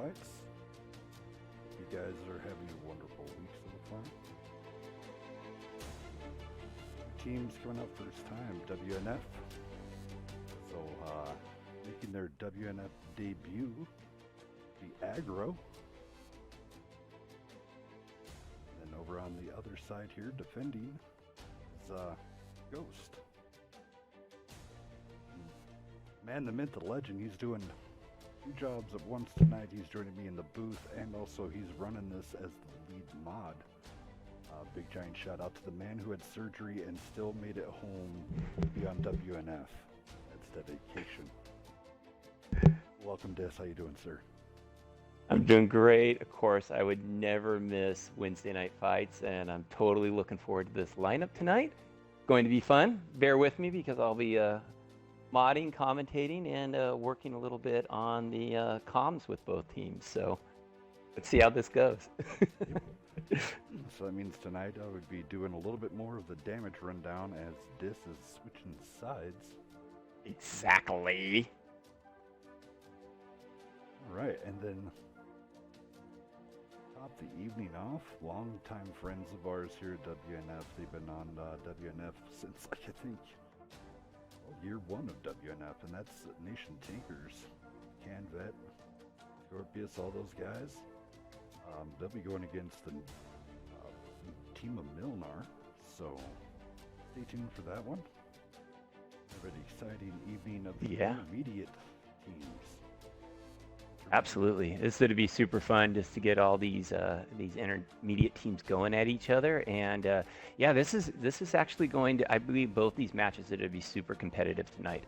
fights. You guys are having a wonderful week so far. Teams coming up first time, WNF. So, making their WNF debut, the Aggro. And over on the other side here, defending, is Ghxst. Man, the myth, the legend, he's doing two jobs at once tonight. He's joining me in the booth, and also he's running this as the lead mod. Big giant shout out to the man who had surgery and still made it home to be on WNF. That's dedication. Welcome, Des. How you doing, sir? I'm doing great. Of course, I would never miss Wednesday night fights, and I'm totally looking forward to this lineup tonight. Going to be fun. Bear with me because I'll be modding, commentating, and working a little bit on the comms with both teams. So let's see how this goes. So that means tonight I would be doing a little bit more of the damage rundown as Dis is switching sides. Exactly. All right, and then top the evening off, longtime friends of ours here at WNF. They've been on WNF since, I think, year one of WNF, and that's Nation Tankers, Canvet, Scorpius, all those guys. They'll be going against the team of Milnar, so stay tuned for that one. A very exciting evening of the intermediate teams. Absolutely, this is going to be super fun just to get all these intermediate teams going at each other, and yeah, this is actually going to, I believe, both these matches are going to be super competitive tonight.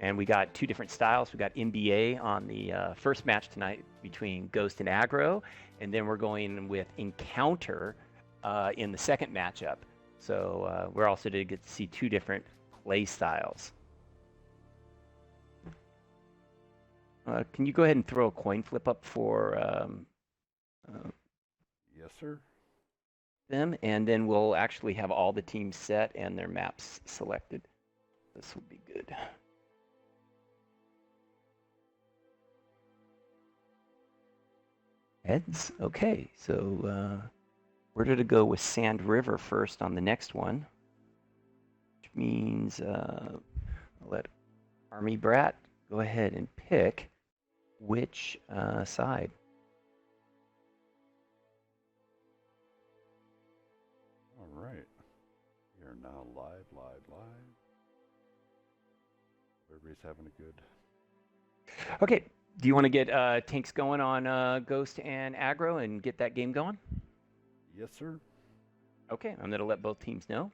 And we got two different styles. We got NBA on the first match tonight between Ghxst and Aggro, and then we're going with Encounter in the second matchup. So we're also going to get to see two different play styles. Can you go ahead and throw a coin flip up for yes, sir. them? And then we'll actually have all the teams set and their maps selected. This will be good. Heads. Okay, so we're going to go with Sand River first on the next one, which means I'll let Army Brat go ahead and pick which side. All right, we are now live. Everybody's having a good. Okay. Do you want to get tanks going on Ghxst and Aggro and get that game going? Yes, sir. Okay, I'm going to let both teams know.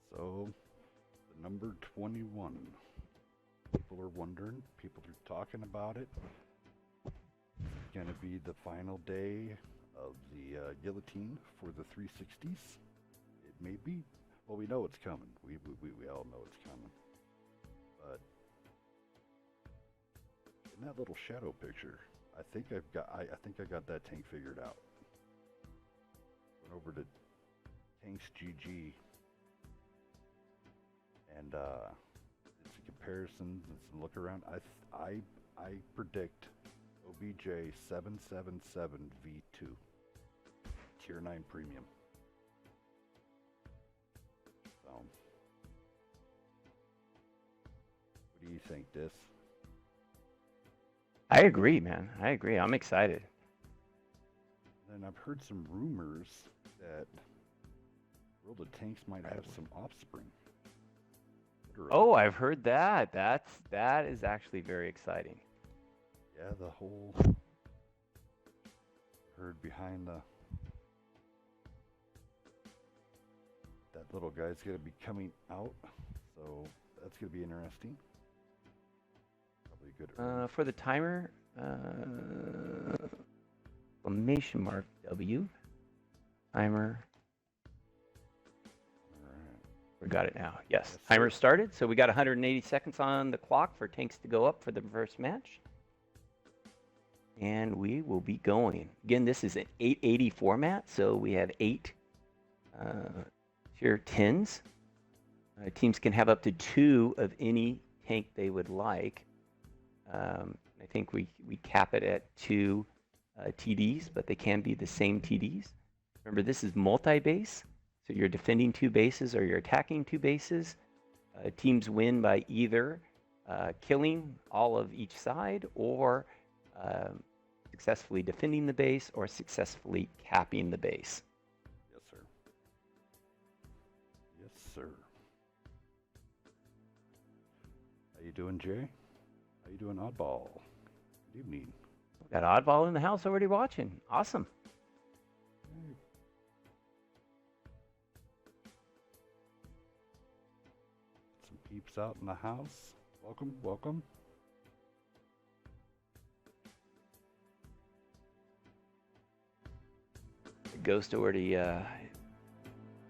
So, the number 21. People are wondering. People are talking about it. It's going to be the final day of the guillotine for the 360s. It may be. Well, we know it's coming. We all know it's coming. But in that little shadow picture, I think I got that tank figured out. Went over to Tanks GG and did some comparisons and some look around. I predict OBJ 777 V2 Tier 9 Premium. So, what do you think, Dis? I agree, man. I agree. I'm excited. Then I've heard some rumors that World of Tanks might have some offspring. Literally. Oh, I've heard that. That is actually very exciting. Yeah, the whole herd behind that little guy's gonna be coming out, so that's gonna be interesting. Probably a good. For the timer, exclamation mark W. Timer. All right. We got it now. Yes. Yes, Timer sir. started. So we got 180 seconds on the clock for tanks to go up for the first match. And we will be going. Again, this is an 880 format, so we have 8 tier 10s. Teams can have up to 2 of any tank they would like. I think we cap it at 2 TDs, but they can be the same TDs. Remember, this is multi-base, so you're defending 2 bases or you're attacking 2 bases. Teams win by either killing all of each side or successfully defending the base or successfully capping the base. Yes, sir. Yes, sir. How you doing, Jay? How you doing, Oddball? Good evening. Got Oddball in the house already watching. Awesome. Some peeps out in the house. Welcome, welcome. Ghxst already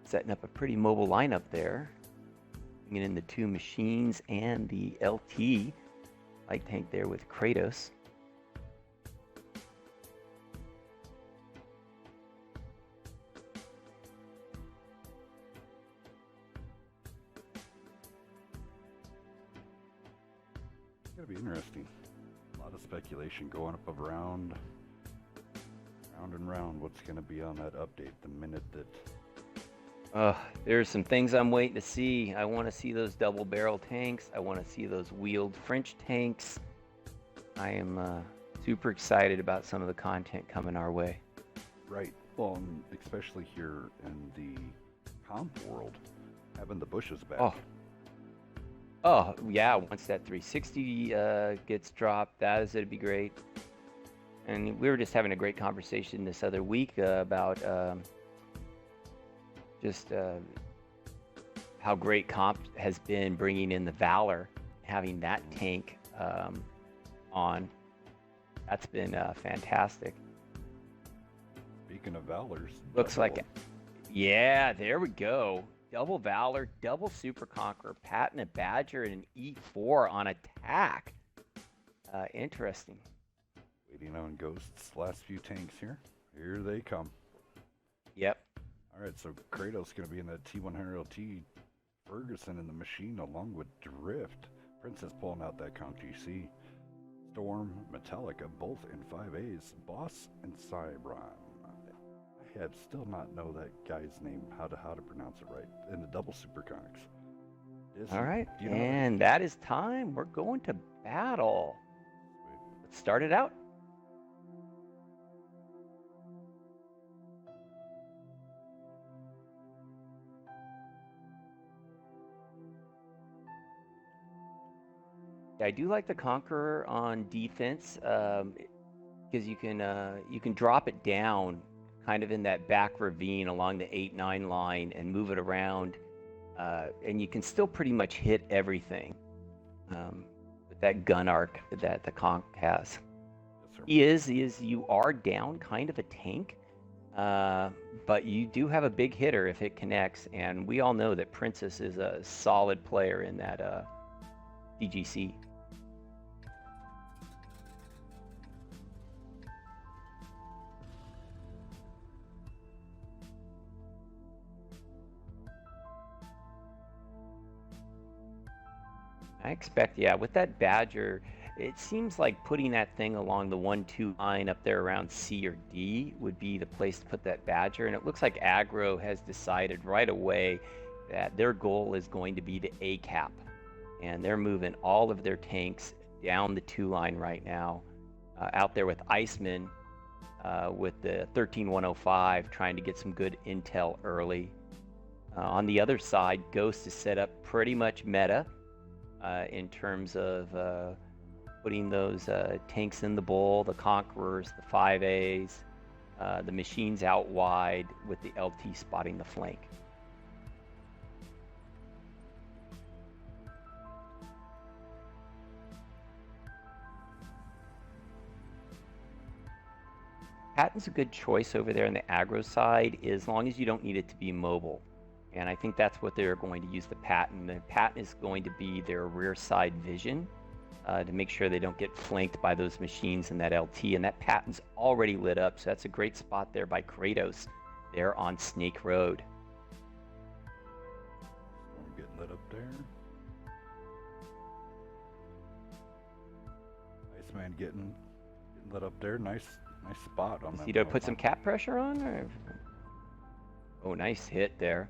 setting up a pretty mobile lineup there. Bringing in the 2 machines and the LT light tank there with Kratos. It's gonna be interesting. A lot of speculation going up around. Round and round, what's going to be on that update the minute that... There's some things I'm waiting to see. I want to see those double barrel tanks. I want to see those wheeled French tanks. I am super excited about some of the content coming our way. Right. Well, especially here in the comp world, having the bushes back. Oh yeah, once that 360 gets dropped, that is going to be great. And we were just having a great conversation this other week about just how great comp has been bringing in the Valor, having that tank on. That's been fantastic. Speaking of Valors, looks like, yeah, there we go. Double Valor, double Super Conqueror, Patent Badger, and an E4 on attack. Interesting. Waiting on Ghxst's last few tanks here. Here they come. Yep. All right, so Kratos going to be in that T100LT, Ferguson in the machine along with Drift. Princess pulling out that Conch GC. Storm, Metallica, both in 5As. Boss and Cybron. I have still not know that guy's name, how to pronounce it right. In the double Super Conchs. All right, and that is time. We're going to battle. Sweet. Let's start it out. I do like the Conqueror on defense because you can drop it down kind of in that back ravine along the 8-9 line and move it around, and you can still pretty much hit everything with that gun arc that the Conch has. Yes, you are down kind of a tank, but you do have a big hitter if it connects, and we all know that Princess is a solid player in that DGC. I expect, yeah, with that Badger, it seems like putting that thing along the 1-2 line up there around C or D would be the place to put that Badger. And it looks like Aggro has decided right away that their goal is going to be the A cap. And they're moving all of their tanks down the 2 line right now. Out there with Iceman with the 13105 trying to get some good intel early. On the other side, Ghxst is set up pretty much meta. In terms of putting those tanks in the bowl, the Conquerors, the 5As, the machines out wide with the LT spotting the flank. Patton's a good choice over there on the aggro side, as long as you don't need it to be mobile. And I think that's what they're going to use the Patton. The Patton is going to be their rear side vision to make sure they don't get flanked by those machines in that LT. And that Patton's already lit up, so that's a great spot there by Kratos there on Snake Road. lit up there. Iceman getting lit up there. Nice spot on that. Cito put some cap pressure on? Or... Oh, nice hit there.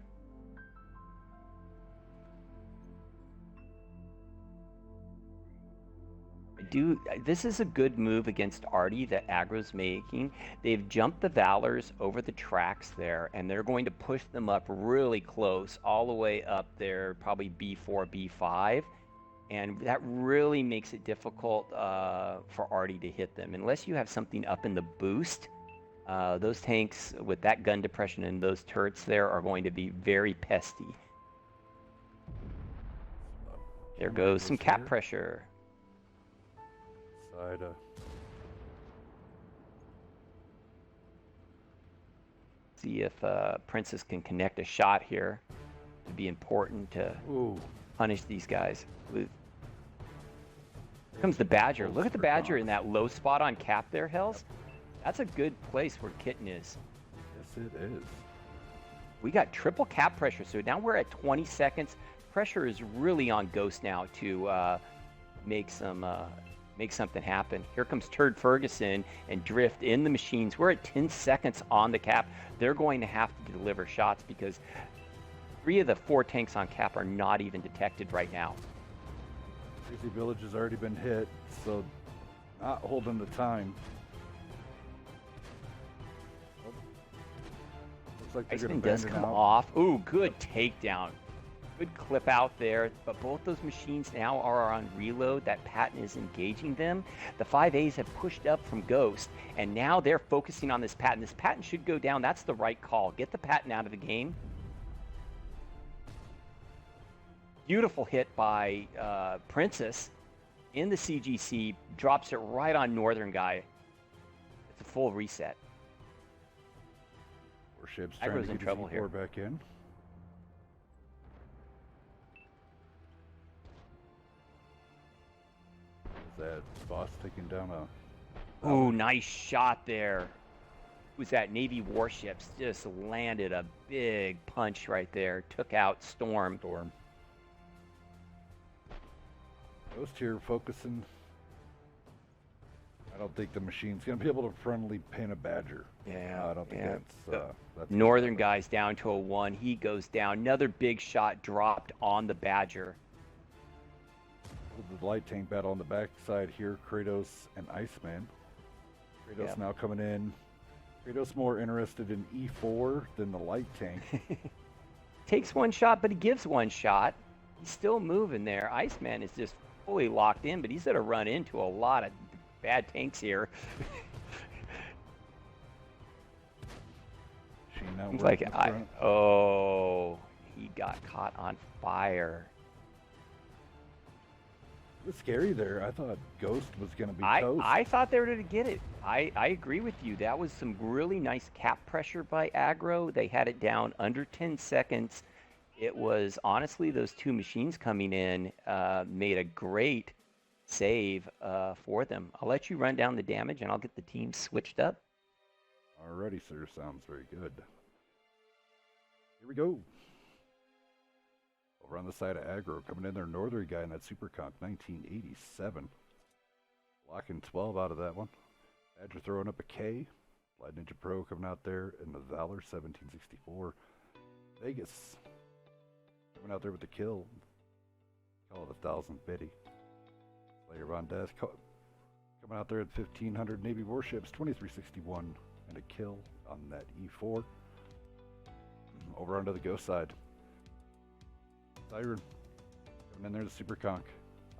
This is a good move against Artie that Aggro's making. They've jumped the Valors over the tracks there, and they're going to push them up really close, all the way up there, probably B4, B5. And that really makes it difficult for Artie to hit them. Unless you have something up in the boost, those tanks with that gun depression and those turrets there are going to be very pesty. There goes some cap pressure. See if Princess can connect a shot here. It'd be important to punish these guys. Here comes the Badger. Look at the Badger in that low spot on cap there, Hells. That's a good place where Kitten is. Yes, it is. We got triple cap pressure, so now we're at 20 seconds. Pressure is really on Ghxst now to make something happen. Here comes Turd Ferguson and Drift in the machines. We're at 10 seconds on the cap. They're going to have to deliver shots because 3 of the 4 tanks on cap are not even detected right now. Crazy Village has already been hit, so not holding the time. Looks like they're going to does come off. Ooh, good takedown. Good clip out there, but both those machines now are on reload. That Patton is engaging them. The 5As have pushed up from Ghxst, and now they're focusing on this Patton. This Patton should go down. That's the right call. Get the Patton out of the game. Beautiful hit by Princess in the CGC. Drops it right on Northern Guy. It's a full reset. Warships trying to get trouble here. Back in. That boss taking down a... Oh, nice shot there. Who's that? Navy warships just landed a big punch right there. Took out Storm. Ghxst here focusing. I don't think the machine's going to be able to friendly pin a Badger. Yeah. I don't think that's Northern Guy's down to a 1. He goes down. Another big shot dropped on the Badger. The light tank battle on the backside here, Kratos and Iceman. Kratos now coming in. Kratos more interested in E4 than the light tank. Takes 1 shot, but he gives 1 shot. He's still moving there. Iceman is just fully locked in, but he's going to run into a lot of bad tanks here. Seems like he got caught on fire. It was scary there. I thought Ghxst was going to be toast. I thought they were going to get it. I agree with you. That was some really nice cap pressure by Aggro. They had it down under 10 seconds. It was, honestly, those 2 machines coming in made a great save for them. I'll let you run down the damage, and I'll get the team switched up. Alrighty, sir. Sounds very good. Here we go. Over on the side of Aggro, coming in there, Northern Guy in that Super Conk, 1987. Locking 12 out of that one. Badger throwing up a K. Light Ninja Pro coming out there in the Valor, 1764. Vegas coming out there with the kill. Call it 1,000 Biddy. Slayer Von Death coming out there at 1,500 Navy warships, 2361, and a kill on that E4. Over onto the Ghxst side. Siren coming in there, the Super Conk.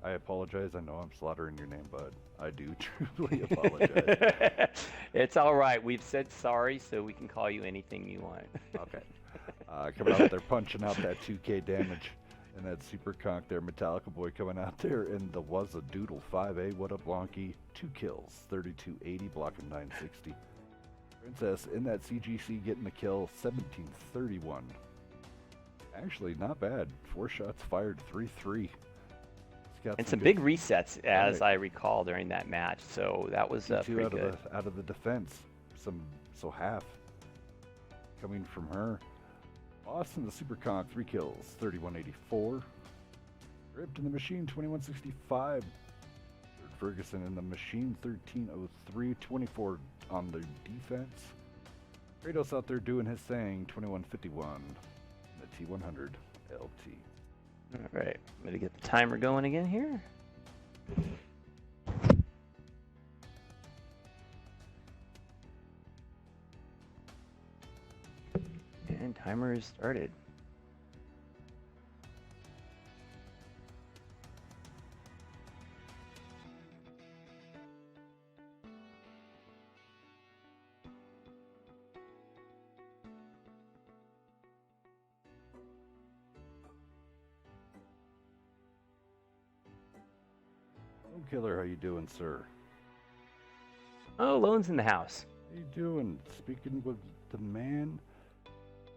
I apologize. I know I'm slaughtering your name, but I do truly apologize. It's all right. We've said sorry, so we can call you anything you want. Okay. Coming out there, punching out that 2K damage. And that Super Conk there, Metallica Boy coming out there in the Was a Doodle 5A. What up, Blanky? 2 kills, 3280, blocking 960. Princess in that CGC getting the kill, 1731. Actually, not bad. 4 shots fired, 3-3. And some big resets, as I recall, during that match. So that was pretty good. Out of the defense. So half coming from her. Austin the Superconk, 3 kills, 3184. Ripped in the Machine, 2165. Ferguson in the Machine, 1303, 24 on the defense. Kratos out there doing his thing, 2151. The T100 LT. All right, I'm gonna get the timer going again here. And timer is started. Killer, how you doing, sir? Oh, Lone's in the house. How you doing? Speaking with the man,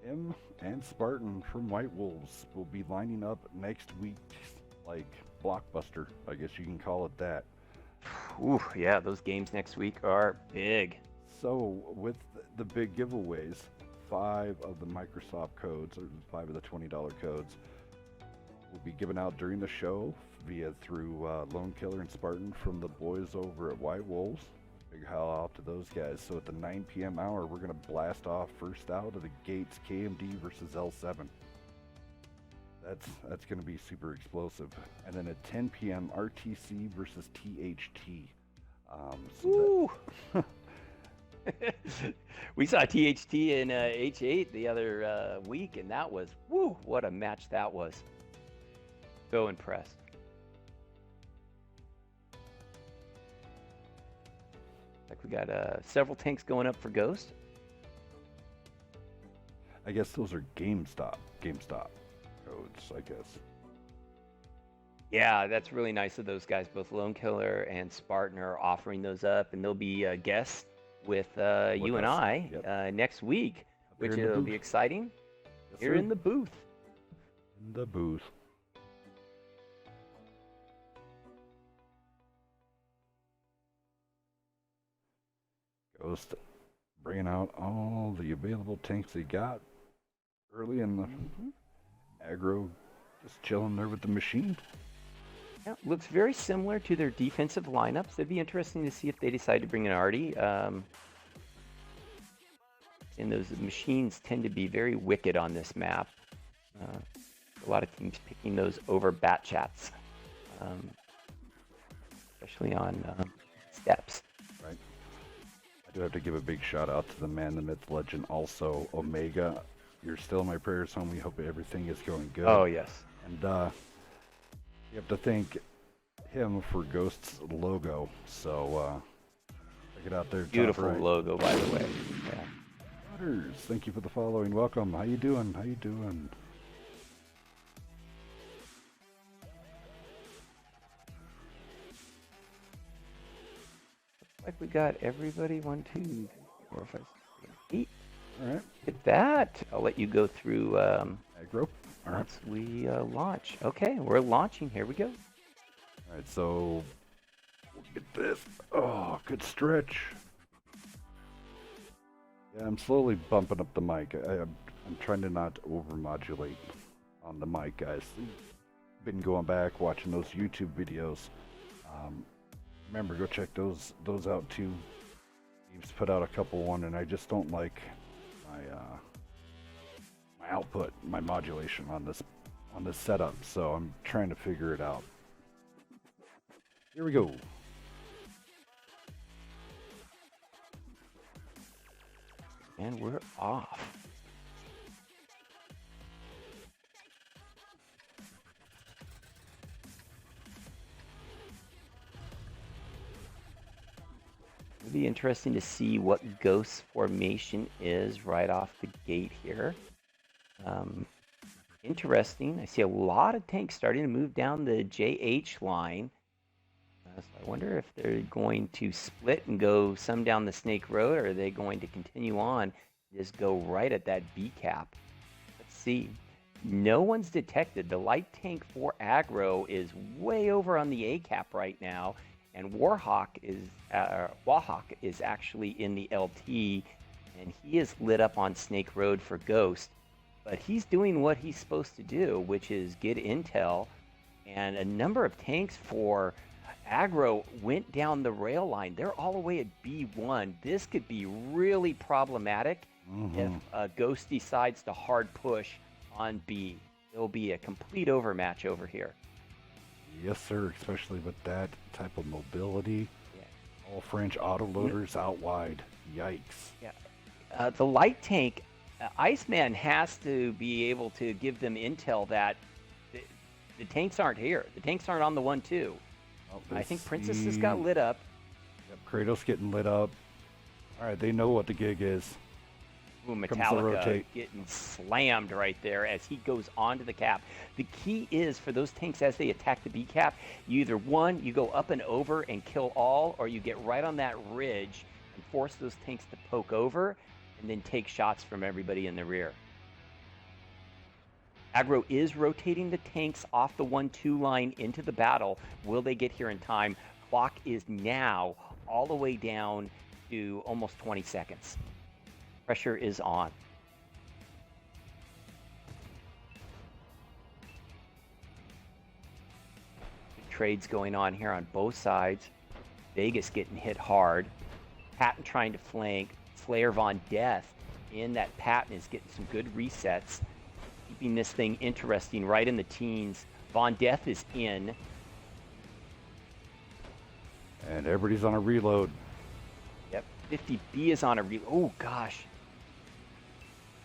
him and Spartan from White Wolves will be lining up next week's, like, blockbuster, I guess you can call it that. Ooh, yeah, those games next week are big. So, with the big giveaways, 5 of the Microsoft codes, or 5 of the $20 codes, will be given out during the show through Lone Killer and Spartan from the boys over at White Wolves. Big howl out to those guys. So at the 9 p.m. hour, we're going to blast off first out of the gates, KMD versus L7. That's going to be super explosive. And then at 10 p.m., RTC versus THT. Ooh. We saw THT in H8 the other week, and that was, woo, what a match that was. So impressed. Like we got several tanks going up for Ghxst. I guess those are GameStop codes, I guess. Yeah, that's really nice of those guys. Both Lone Killer and Spartan are offering those up, and they'll be guests with you and I next week, which will be exciting. Yes, Here sir. in the booth. In the booth. Ghxst bringing out all the available tanks they got early in the aggro, just chilling there with the Machine. Yeah, looks very similar to their defensive lineups. It'd be interesting to see if they decide to bring in Artie. And those Machines tend to be very wicked on this map. A lot of teams picking those over bat chats, especially on steps. Right. I do have to give a big shout out to the man, the myth, legend, also Omega. You're still in my prayers, homie. Hope everything is going good. Oh yes. And you have to thank him for Ghost's logo. So check it out there. Beautiful right. logo, by the way. Yeah. Butters, thank you for the following. Welcome. How you doing? How you doing? Looks like we got everybody. 1, 2, 4, 5, 6, 7, 8. All right. With that, I'll let you go through Aggro. All right. once we launch. Okay, we're launching. Here we go. All right. So we'll get this. Oh, good stretch. Yeah, I'm slowly bumping up the mic. I'm trying to not overmodulate on the mic, guys. Been going back watching those YouTube videos. Remember, go check those out too. He's put out a couple one, and I just don't like my output, my modulation on this setup. So I'm trying to figure it out. Here we go. And we're off. It'll be interesting to see what Ghxst formation is right off the gate here. Interesting. I see a lot of tanks starting to move down the JH line. So I wonder if they're going to split and go some down the Snake Road, or are they going to continue on, just go right at that B cap? Let's see. No one's detected. The light tank for aggro is way over on the A cap right now, and Wahawk is actually in the LT, and he is lit up on Snake Road for Ghxst. but he's doing what he's supposed to do, which is get intel. And a number of tanks for Aggro went down the rail line. They're all the way at B1. This could be really problematic if Ghxst decides to hard push on B. It'll be a complete overmatch over here. Yes, sir, especially with that type of mobility. Yeah. All French autoloaders out wide. Yikes. Yeah. The light tank, Iceman has to be able to give them intel that the tanks aren't here. The tanks aren't on the 1-2. Oh, I think Princess has got lit up. Yep, Kratos getting lit up. All right, they know what the gig is. Ooh, Metallica getting slammed right there as he goes onto the cap. The key is for those tanks as they attack the B cap, you either one, you go up and over and kill all, or you get right on that ridge and force those tanks to poke over and then take shots from everybody in the rear. Aggro is rotating the tanks off the 1-2 line into the battle. Will they get here in time? Clock is now all the way down to almost 20 seconds. Pressure is on. Trades going on here on both sides. Vegas getting hit hard. Patton trying to flank. Slayer Von Death in that Patton is getting some good resets. Keeping this thing interesting right in the teens. Von Death is in. And everybody's on a reload. Yep, 50B is on a reload. Oh, gosh.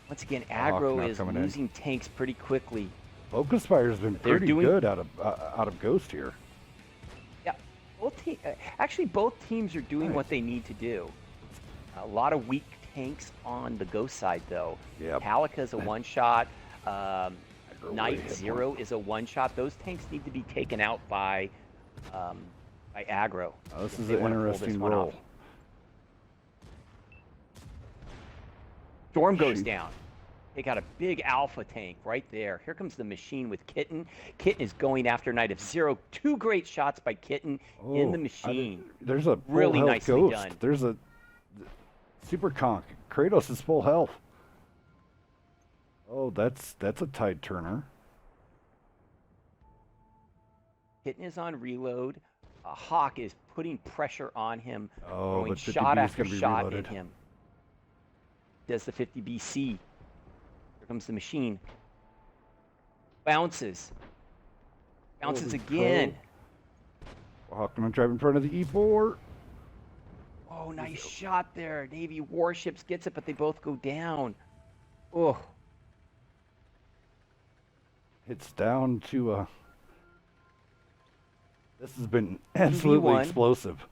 Once again, Aggro is losing tanks pretty quickly. Focus Fire's been pretty good out of Ghxst here. Yeah, actually both teams are doing what they need to do. A lot of weak tanks on the Ghxst side, though. Yep. Metallica's a one-shot. Night Zero is a one-shot. Those tanks need to be taken out by Aggro. This is an interesting roll. Storm goes down. They got a big alpha tank right there. Here comes the machine with Kitten. Kitten is going after Night of Zero. Two great shots by Kitten in the machine. There's a really nicely Ghxst. done. There's a super conk. Kratos is full health. Oh, that's a tide turner. Kitten is on reload. Hawk is putting pressure on him, throwing shot after shot at him. Does the 50BC. Here comes the machine. Bounces. Bounces again. Hawk gonna drive in front of the E4. Oh, nice shot there. Navy warships gets it, but they both go down. Oh. It's down to this has been absolutely explosive.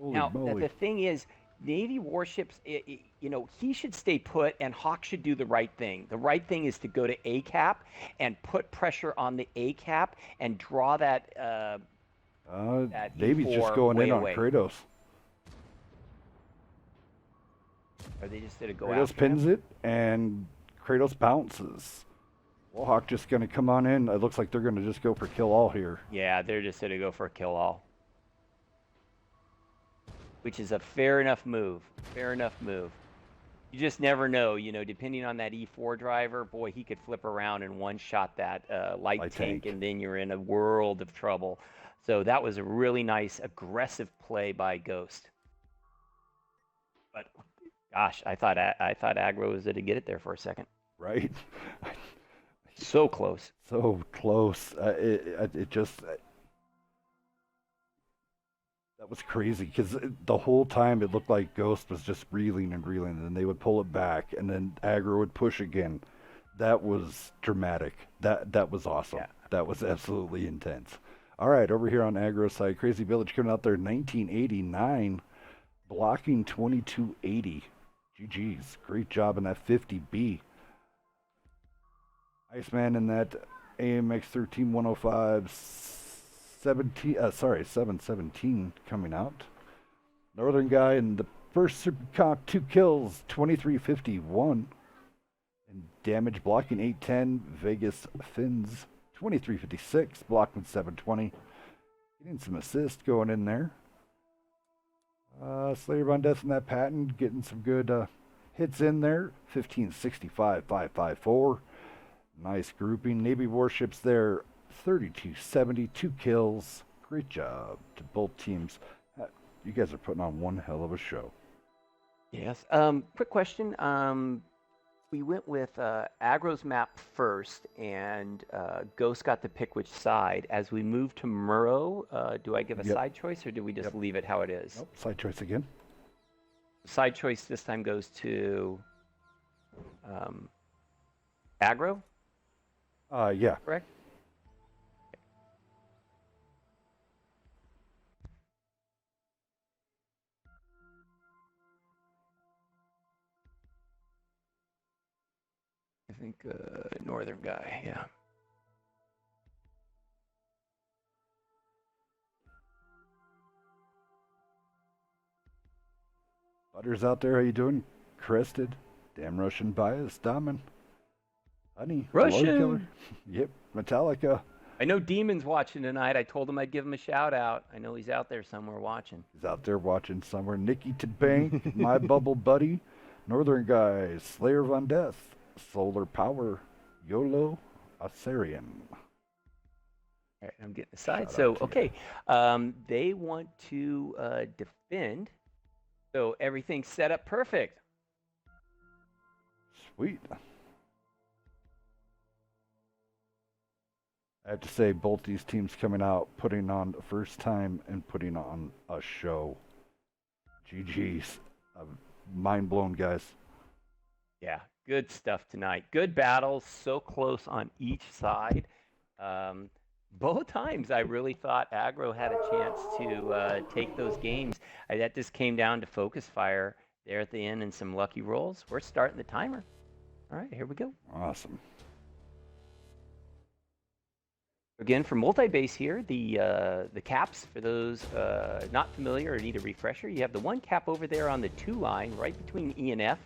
Holy moly. The thing is, Navy warships, he should stay put and Hawk should do the right thing. The right thing is to go to ACAP and put pressure on the ACAP and draw that Navy's E4 just going in on away. Kratos. Or they just did a go Kratos after pins him? it and Kratos bounces. Well, Hawk just going to come on in. It looks like they're going to just go for kill all here. Yeah, they're just going to go for a kill all. Which is a fair enough move. Fair enough move. You just never know, depending on that E4 driver, boy, he could flip around and one-shot that light tank, and then you're in a world of trouble. So that was a really nice, aggressive play by Ghxst. But, gosh, I thought Aggro was going to get it there for a second. Right? So close. So close. It just... That was crazy, because the whole time it looked like Ghxst was just reeling, and then they would pull it back, and then Aggro would push again. That was dramatic. That was awesome. Yeah. That was absolutely intense. All right, over here on Aggro's side, Crazy Village coming out there 1989, blocking 2280. GG's. Great job in that 50B. Iceman in that AMX 13105. 717 coming out. Northern guy in the first Super Conk, 2 kills, 2351. And damage blocking 810. Vegas Fins 2356, blocking 720. Getting some assist going in there. Slayer Von Death in that Patton, getting some good hits in there. 1565, 554. Nice grouping. Navy warships there. 3270, 2 kills. Great job to both teams. You guys are putting on one hell of a show. Yes. Quick question. We went with Aggro's map first, and Ghxst got to pick which side. As we move to Murrow, do I give a side choice, or do we just leave it how it is? Nope, side choice again. Side choice this time goes to Aggro? Yeah. Correct? I think northern guy, yeah. Butters out there, how you doing? Crested. Damn Russian bias. Daman. Honey. Russian! Killer. Yep. Metallica. I know Demon's watching tonight. I told him I'd give him a shout out. I know he's out there somewhere watching. He's out there watching somewhere. Nikki to Bank. My Bubble Buddy. Northern Guy. Slayer of Undeath. Solar Power. YOLO. Assyrian. All right, I'm getting aside. Shout So, out to okay. They want to defend. So everything's set up perfect. Sweet. I have to say, both these teams coming out, putting on the first time and putting on a show. GG's. Mind blown, guys. Yeah, good stuff tonight. Good battles, so close on each side. Both times I really thought Aggro had a chance to take those games. That just came down to focus fire there at the end and some lucky rolls. We're starting the timer. All right, here we go. Awesome. Again, for multi-base here, the caps, for those not familiar or need a refresher, you have the one cap over there on the 2 line, right between E and F,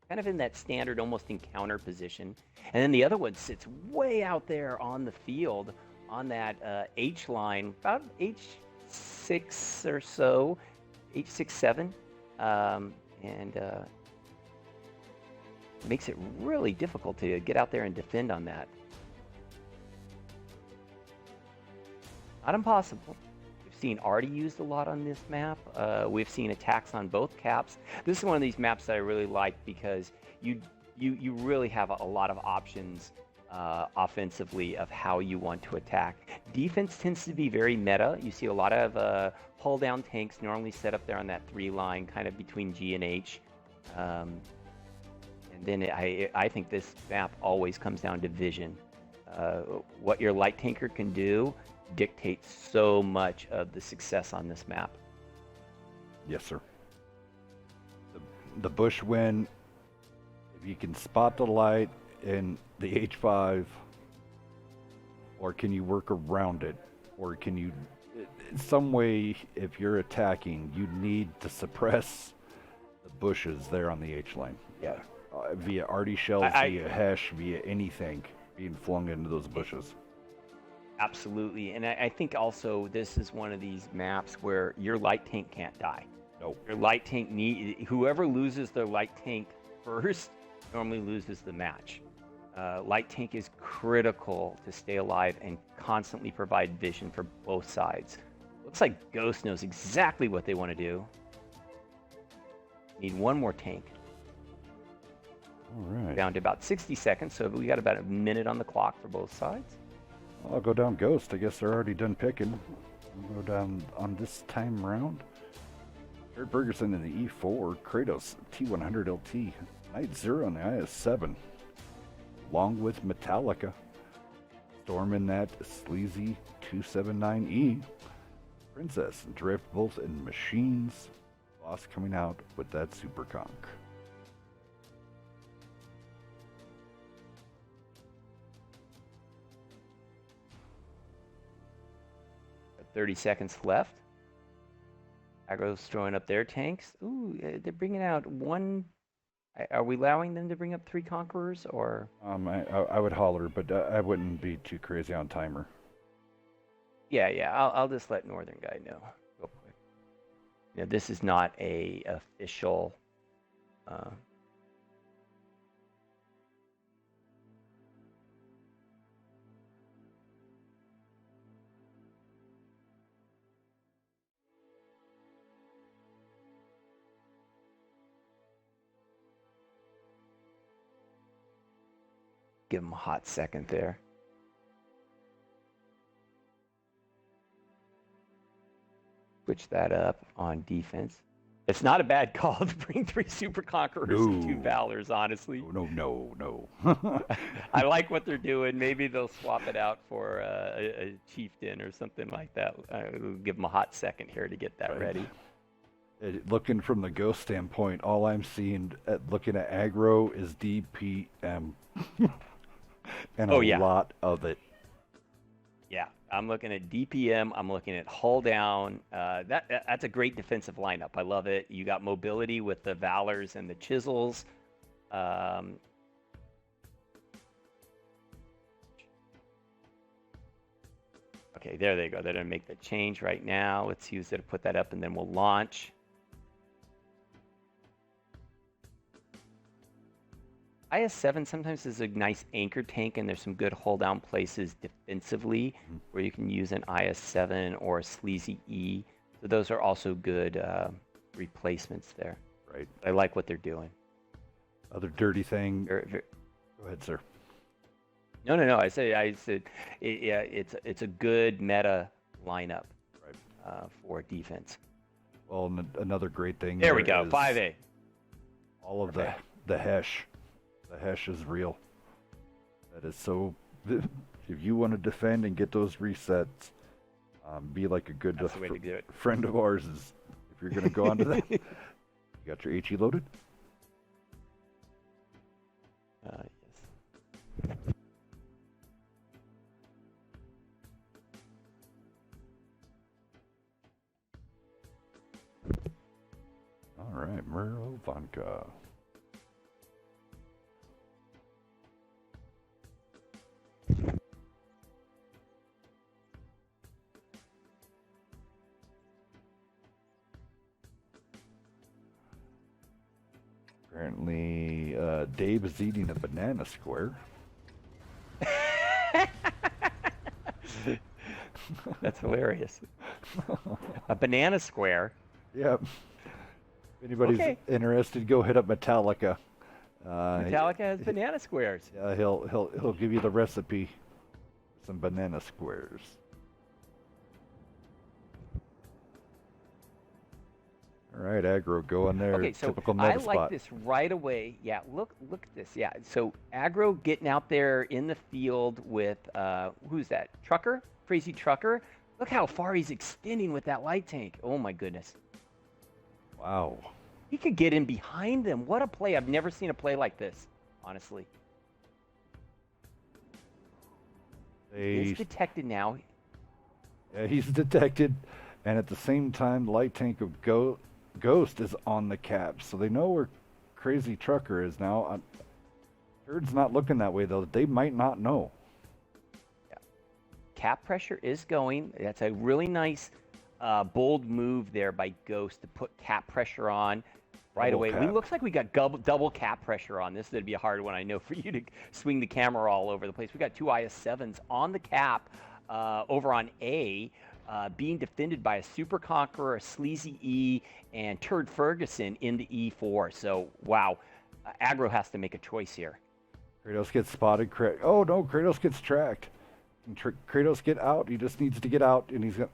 kind of in that standard almost encounter position. And then the other one sits way out there on the field on that H line, about H6 or so, H6-7, and makes it really difficult to get out there and defend on that. Not impossible. We've seen Artie used a lot on this map. We've seen attacks on both caps. This is one of these maps that I really like because you really have a lot of options offensively of how you want to attack. Defense tends to be very meta. You see a lot of hull down tanks normally set up there on that 3 line, kind of between G and H. And then I think this map always comes down to vision. What your light tanker can do dictates so much of the success on this map. Yes, sir. The bush win, if you can spot the light in the H5, or can you work around it, or can you, in some way, if you're attacking, you need to suppress the bushes there on the H line. Yeah. Via arty shells, via hash, via anything being flung into those bushes. Absolutely, and I think also this is one of these maps where your light tank can't die. Nope. Your light tank whoever loses their light tank first normally loses the match. Light tank is critical to stay alive and constantly provide vision for both sides. Looks like Ghxst knows exactly what they want to do. Need one more tank. All right. Down to about 60 seconds, so we got about a minute on the clock for both sides. I'll go down Ghxst. I guess they're already done picking. I'll go down on this time round. Jared Bergerson in the E4. Kratos T100 LT. Night Zero in the IS-7. Along with Metallica. Storm in that sleazy 279E. Princess and Drift both in Machines. Boss coming out with that Super Conk. 30 seconds left. Aggro's throwing up their tanks. Ooh, they're bringing out one. Are we allowing them to bring up 3 Conquerors, or? I would holler, but I wouldn't be too crazy on timer. Yeah. I'll just let Northern Guy know real quick. Yeah, this is not a official give him a hot second there. Switch that up on defense. It's not a bad call to bring 3 Super Conquerors and 2 Valors, honestly. No. I like what they're doing. Maybe they'll swap it out for a Chieftain or something like that. We'll give them a hot second here to get that ready. Looking from the Ghost standpoint, all I'm seeing looking at aggro is DPM. And a lot of it. Yeah, I'm looking at DPM. I'm looking at hull down. That's a great defensive lineup. I love it. You got mobility with the Valors and the Chisels. Okay, there they go. They're going to make the change right now. Let's use it to put that up, and then we'll launch. IS-7 sometimes is a nice anchor tank, and there's some good hold-down places defensively where you can use an IS-7 or a Sleazy E. So those are also good replacements there. Right. I like what they're doing. Other dirty thing. Go ahead, sir. No. I said, it's a good meta lineup for defense. Well, another great thing. There we go. 5A. All of the Hesh. The Hesh is real. That is so. If you want to defend and get those resets, be like a good friend of ours. Is if you're going to go onto that. You got your HE loaded? Yes. All right, Merlo Vanka. Apparently, Dave is eating a banana square. That's hilarious. A banana square? Yep. If anybody's interested, go hit up Metallica. Metallica has banana squares. Yeah, he'll give you the recipe for some banana squares. All right, aggro, go in there. Okay, so typical meta I like spot. this right away. Yeah, look at this. Yeah, so aggro getting out there in the field with who's that? Trucker, Crazy Trucker. Look how far he's extending with that light tank. Oh my goodness. Wow. He could get in behind them. What a play! I've never seen a play like this, honestly. He's detected now. Yeah, he's detected, and at the same time, the light tank of Ghost is on the cap, so they know where Crazy Trucker is now. Turd's not looking that way, though. They might not know. Yeah. Cap pressure is going. That's a really nice, bold move there by Ghost to put cap pressure on right away. It looks like we got double cap pressure on this. That'd be a hard one, I know, for you to swing the camera all over the place. We got 2 IS-7s on the cap over on A. Being defended by a Super Conqueror, a Sleazy E, and Turd Ferguson in the E4. So, wow. Aggro has to make a choice here. Kratos gets spotted. Oh, no, Kratos gets tracked. Kratos get out. He just needs to get out, and he's got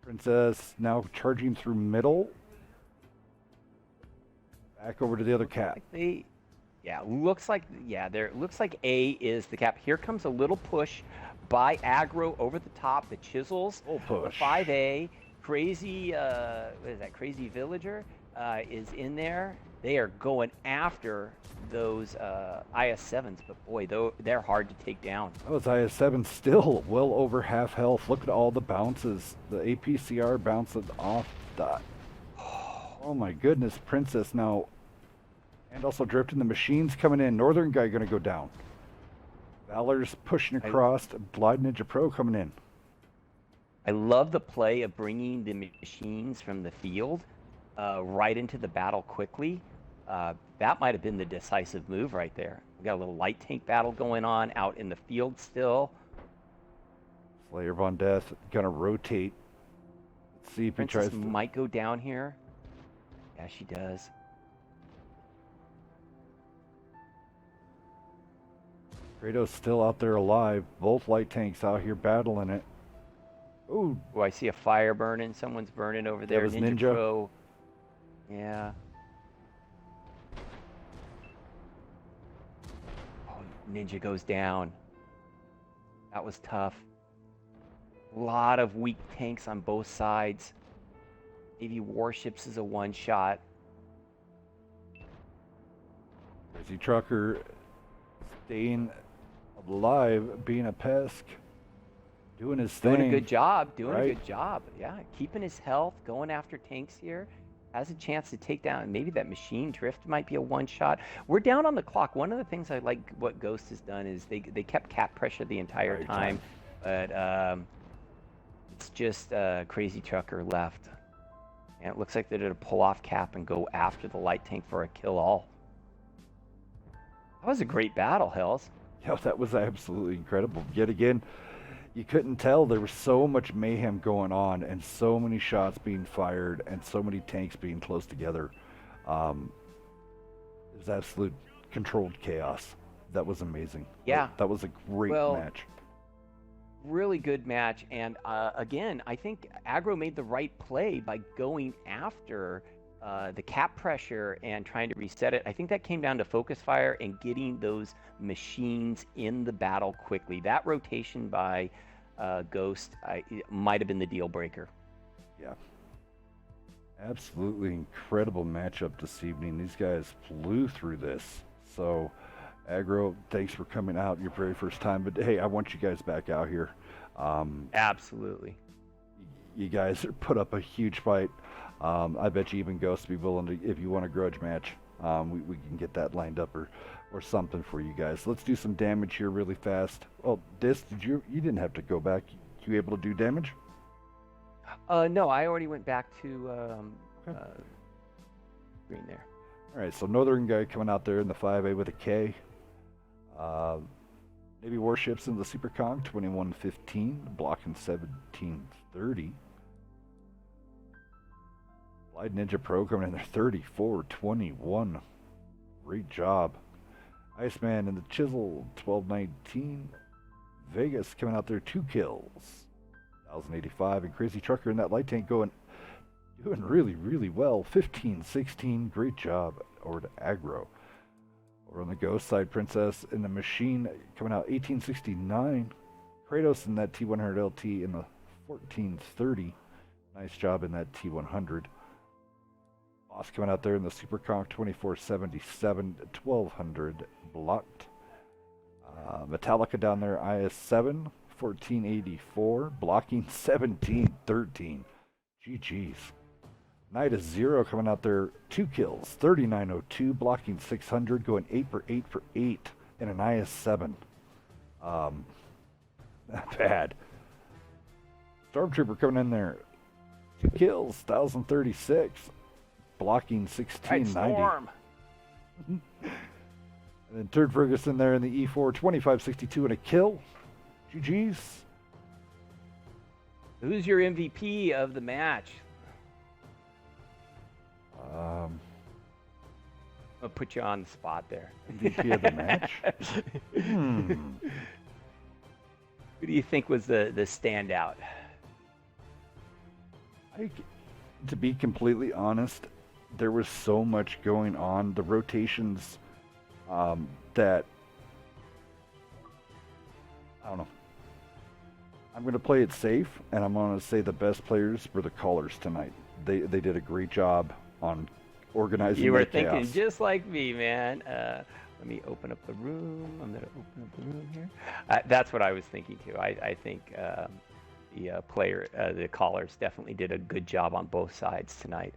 Princess now charging through middle. Back over to the other cap. Looks like A is the cap. Here comes a little push by aggro over the top. The Chisels, push. 5A, Crazy, what is that? Crazy Villager is in there. They are going after those IS-7s, but boy, they're hard to take down. Those IS-7s still well over half health. Look at all the bounces. The APCR bounces off the... Oh my goodness, Princess now. And also drifting. The machines coming in. Northern guy going to go down. Valor's pushing across. Blind Ninja Pro coming in. I love the play of bringing the machines from the field right into the battle quickly. That might have been the decisive move right there. We got a little light tank battle going on out in the field still. Slayer Von Death going to rotate. Let's see if Princess he tries to... might go down here. Yeah, she does. Kratos still out there alive. Both light tanks out here battling it. Ooh, Oh, I see a fire burning. Someone's burning over there. was Ninja. Pro. Yeah. Oh, Ninja goes down. That was tough. A lot of weak tanks on both sides. Maybe Warships is a one-shot. Crazy Trucker staying alive, being a pest, doing his thing. Doing a good job. Doing right? a good job. Yeah, keeping his health, going after tanks here. Has a chance to take down. Maybe that machine drift might be a one-shot. We're down on the clock. One of the things I like what Ghxst has done is they kept cap pressure the entire time. But it's just Crazy Trucker left. And it looks like they're going to pull off cap and go after the light tank for a kill all. That was a great battle, Hells. Yeah, that was absolutely incredible. Yet again, you couldn't tell. There was so much mayhem going on and so many shots being fired and so many tanks being close together. It was absolute controlled chaos. That was amazing. Yeah. That was a great match. Really good match. And again, I think Aggro made the right play by going after the cap pressure and trying to reset it. I think that came down to focus fire and getting those machines in the battle quickly. That rotation by Ghxst might have been the deal breaker. Yeah. Absolutely incredible matchup this evening. These guys flew through this. So, Aggro, thanks for coming out your very first time. But hey, I want you guys back out here. Absolutely. You guys put up a huge fight. I bet you even Ghxst would be willing to, if you want a grudge match, we can get that lined up or something for you guys. Let's do some damage here really fast. Oh, Dis, you didn't have to go back. You able to do damage? No, I already went back to green there. All right, so Northern guy coming out there in the 5A with a K. Navy Warships in the Super Kong, 2115, blocking 1730. Light Ninja Pro coming in there, 3421. Great job. Iceman in the Chisel, 1219. Vegas coming out there, 2 kills, 1085. And Crazy Trucker in that light tank doing really, really well, 1516. Great job over to Aggro. Over on the Ghxst side, Princess in the Machine coming out 1869. Kratos in that T100 LT in the 1430. Nice job in that T100. Boss coming out there in the Super Conch 2477, 1200 blocked. Metallica down there, IS7, 1484, blocking 1713. GG's. Night of Zero coming out there, 2 kills, 3902, blocking 600, going 8 for 8 for 8 in an IS7. Not bad. Stormtrooper coming in there, 2 kills, 1036, blocking 1690. Storm. And then Turd Ferguson there in the E4, 2562 and a kill. GG's. Who's your MVP of the match? I'll put you on the spot there. MVP of the match? Who do you think was the standout? To be completely honest, there was so much going on. The rotations that, I don't know. I'm going to play it safe, and I'm going to say the best players were the callers tonight. They did a great job on organizing. You were chaos. thinking just like me, man. Let me open up the room. I'm going to open up the room here. That's what I was thinking too. I think the callers definitely did a good job on both sides tonight.